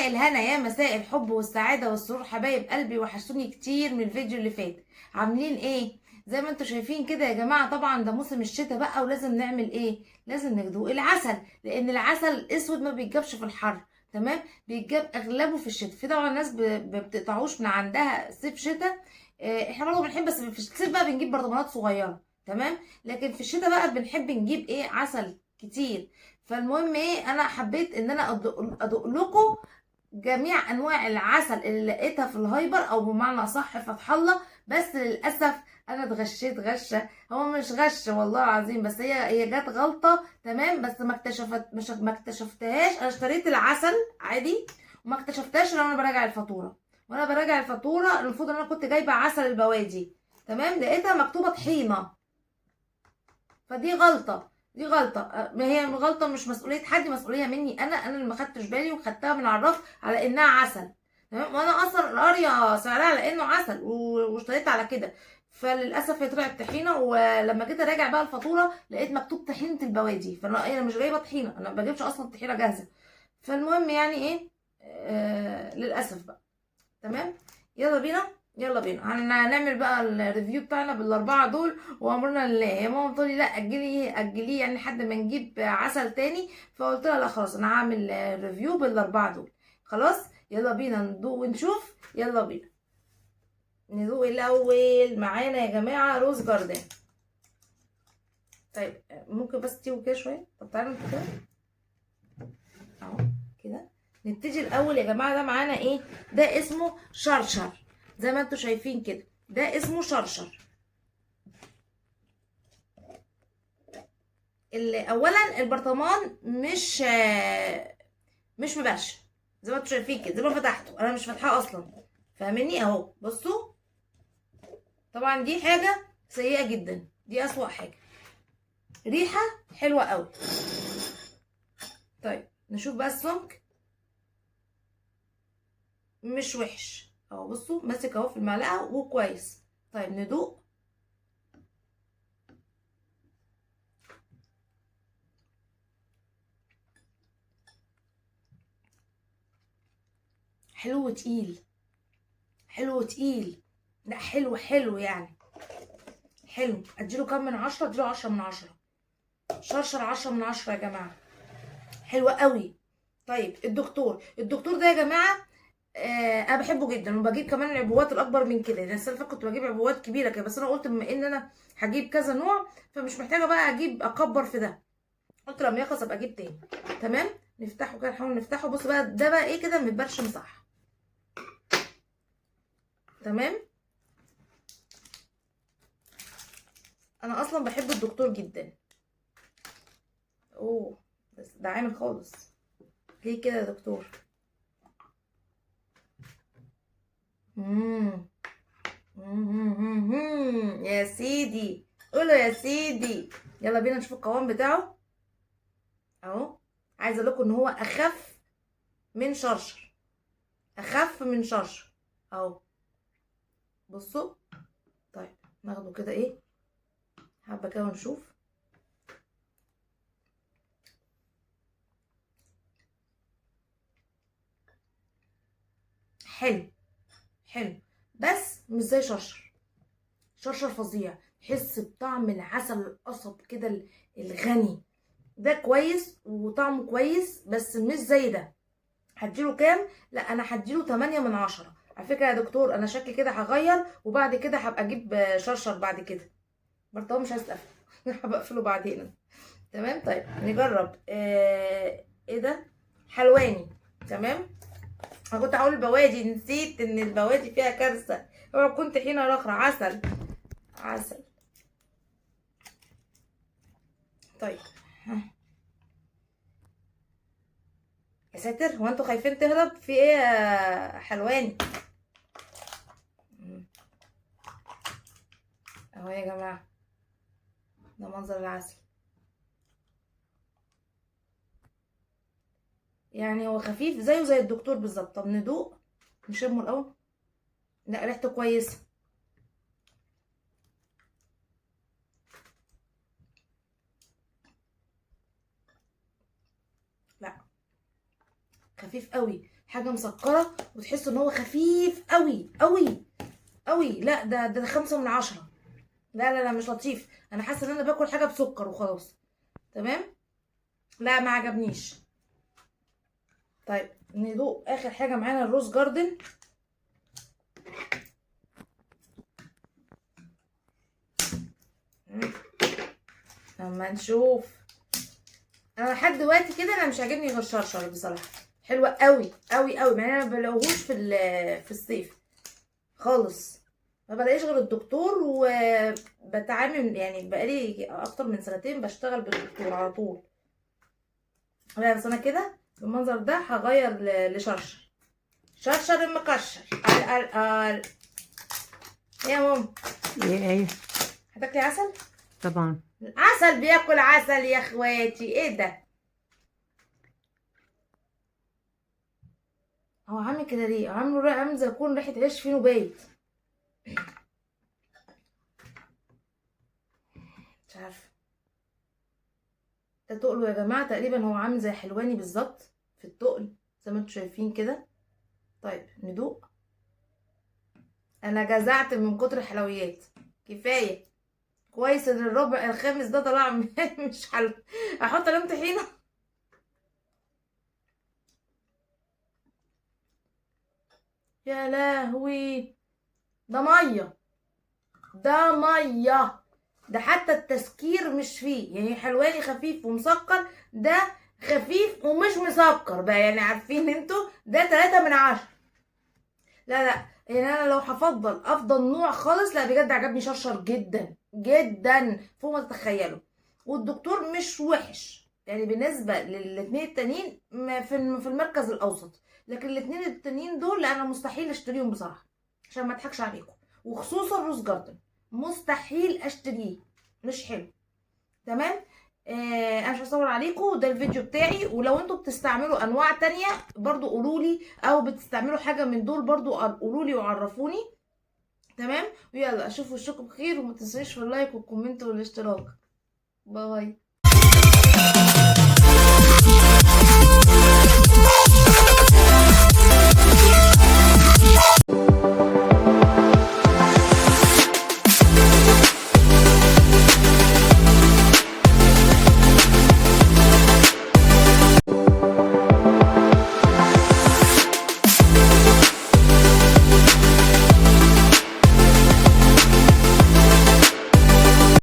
الهنا، يا مساء الحب والسعادة والسرور حبايب قلبي، وحشتوني كتير من الفيديو اللي فات. عاملين ايه؟ زي ما انتوا شايفين كده يا جماعة، طبعا ده موسم الشتاء بقى، ولازم نعمل ايه؟ لازم ندوق العسل، لان العسل الاسود ما بيتجابش في الحر. تمام؟ بيتجاب اغلبه في الشتاء. في طبعا ناس ما بتقطعوش من عندها صيف شتاء. احنا برضه بنحب، بس في الصيف بقى بنجيب برطمانات صغيرة. تمام؟ لكن في الشتاء بقى بنحب نجيب ايه؟ عسل كتير. فالمهم ايه، انا حبيت ان انا ادوق لكم جميع انواع العسل اللي لقيتها في الهايبر، او بمعنى اصح فتح الله. بس للاسف انا اتغشيت غشه. هو مش غش والله العظيم، بس هي جت غلطه. تمام؟ بس ما اكتشفتهاش. انا اشتريت العسل عادي وما اكتشفتهاش لو انا براجع الفاتوره. وانا براجع الفاتوره المفروض ان انا كنت جايبه عسل البوادي. تمام؟ لقيتها مكتوبه طحينه. فدي غلطه. دي غلطه. ما هي غلطه، مش مسؤوليه حد، مسؤوليه مني انا اللي ما خدتش بالي وخدتها من على الرف على انها عسل. تمام؟ وانا اصلا قاريه سعرها على انه عسل واشتريت على كده. فللاسف هي طلعت طحينه، ولما جيت اراجع بقى الفاتوره لقيت مكتوب طحينه البوادي. فانا مش جايبه طحينه، انا ما بجيبش اصلا طحينه جاهزه. فالمهم يعني ايه، للاسف بقى. تمام؟ يلا بينا. يلا بينا هنعمل بقى الريفيو بتاعنا بالاربعه دول، وامرنا لله. هي ماما بتقولي لا اجلي اجليه يعني لحد ما نجيب عسل تاني. فقلت لها لا خلاص، انا هعمل ريفيو بالاربعه دول. خلاص. يلا بينا ندوق ونشوف. يلا بينا ندوق الاول. معانا يا جماعه روز جاردن. طيب ممكن بس تيجوا كده شويه؟ طب تعالوا انتوا كده اهو كده. نبتدي الاول يا جماعه. ده معانا ايه؟ ده اسمه شرشر. زي ما انتوا شايفين كده، ده اسمه شرشر. اولا البرطمان مش مبرشم. زي ما انتوا شايفين كده، زي ما فتحته انا مش فاتحاه اصلا. فاهميني؟ اهو بصوا. طبعا دي حاجه سيئه جدا، دي اسوأ حاجه. ريحه حلوه قوي. طيب نشوف بقى السمك. مش وحش اهو، بصوا ماسك اهو في المعلقه وكويس. طيب ندوق. حلو وتقيل. حلو وتقيل. لا حلو حلو يعني. حلو. اديله كام من 10؟ اديله 10 من 10. شرشر 10 من 10 يا جماعه. حلوه قوي. طيب الدكتور ده يا جماعه، انا بحبه جدا، وبجيب كمان العبوات الاكبر من كده. يعني السنه اللي فاتت كنت بجيب عبوات كبيره كده، بس انا قلت بما ان انا هجيب كذا نوع فمش محتاجه بقى اجيب اكبر في ده. قلت لما يخلص ابقى اجيب تاني. تمام؟ نفتحه كده، نحاول نفتحه. بص بقى، ده بقى ايه كده؟ متبرشم صح. تمام؟ انا اصلا بحب الدكتور جدا. اوه، بس ده عامل خالص. ليه كده يا دكتور؟ مم. يا سيدي، قولوا يا سيدي. يلا بينا نشوف القوام بتاعه. اهو. عايزه اقول لكم ان هو اخف من شرشر. اخف من شرشر اهو. بصوا. طيب ناخده كده ايه، حبه كده ونشوف. حلو. حلو. بس مش زي شرشر. شرشر فظيع. تحس بطعم العسل القصب كده الغني. ده كويس وطعمه كويس، بس مش زي ده. هديله كام؟ لا انا هديله 8 من 10. على فكره يا دكتور، انا شكلي كده هغير، وبعد كده هبقى اجيب شرشر بعد كده. برضه مش عايز اقفل. هبقى اقفله بعدين. تمام؟ طيب نجرب. ايه ده؟ حلواني. تمام؟ انا كنت هقول البوادي، نسيت ان البوادي فيها كارثه. اوعى كنت حين رخرة عسل. عسل. طيب. ها. يا ساتر، هو انتوا خايفين تهرب في ايه يا حلواني؟ اهو يا جماعه، ده منظر العسل. يعني هو خفيف زيه زي الدكتور بالظبط. طب ندوق. نشمه الاول. لا ريحته كويسه. لا خفيف قوي، حاجه مسكره وتحس ان هو خفيف قوي قوي قوي. لا ده 5/10. لا لا لا مش لطيف، انا حاسه ان انا باكل حاجه بسكر وخلاص. تمام، لا ما عجبنيش. طيب ندوق اخر حاجه معانا الروز جاردن. اما نشوف. انا لحد دلوقتي كده انا مش عاجبني غير شرشر بصراحه، حلوه قوي قوي قوي، مع ان انا ما بلاقوهوش في الصيف خالص، ما بلاقيش غير الدكتور، وبتعامل يعني بقالي اكتر من 2 بشتغل بالدكتور على طول. لا بس انا كده بالمنظر ده هغير لشرشر، شرشر المكشر. قال ايه يا ماما؟ ايه هتاكلي عسل؟ طبعا. عسل بياكل عسل يا اخواتي، ايه ده؟ هو عامل كده ليه؟ عامل زي يكون ريحه عيش فيه بايت. مش عارفه. ده تقله يا جماعه، تقريبا هو عامل زي حلواني بالظبط في التقل زي ما انتم شايفين كده. طيب ندوق. انا جزعت من كتر الحلويات، كفايه. كويس ان الربع الخامس ده طلع مش حلو. احط عليهم طحينه. يا لهوي، ده ميه، ده ميه، ده حتى التسكير مش فيه، يعني حلواني خفيف ومسكر، ده خفيف ومش مسكر بقى، يعني عارفين انتوا ده 3/10. لا لا، يعني انا لو هفضل افضل نوع خالص، لا بجد عجبني شرشر جدا جدا فوق ما تتخيلوا. والدكتور مش وحش يعني بالنسبه للاتنين التانيين، في المركز الاوسط، لكن الاتنين التانيين دول لا انا مستحيل اشتريهم بصراحه، عشان ما اضحكش عليكم، وخصوصا روز جاردن مستحيل اشتريه، مش حلو. تمام. انا مش هصور عليكم، ده الفيديو بتاعي، ولو انتوا بتستعملوا انواع تانية برضو قولولي، او بتستعملوا حاجة من دول برضو قولولي وعرفوني. تمام، ويلا اشوف وشكم بخير، وما تنسوش في اللايك والكومنت والاشتراك. باي.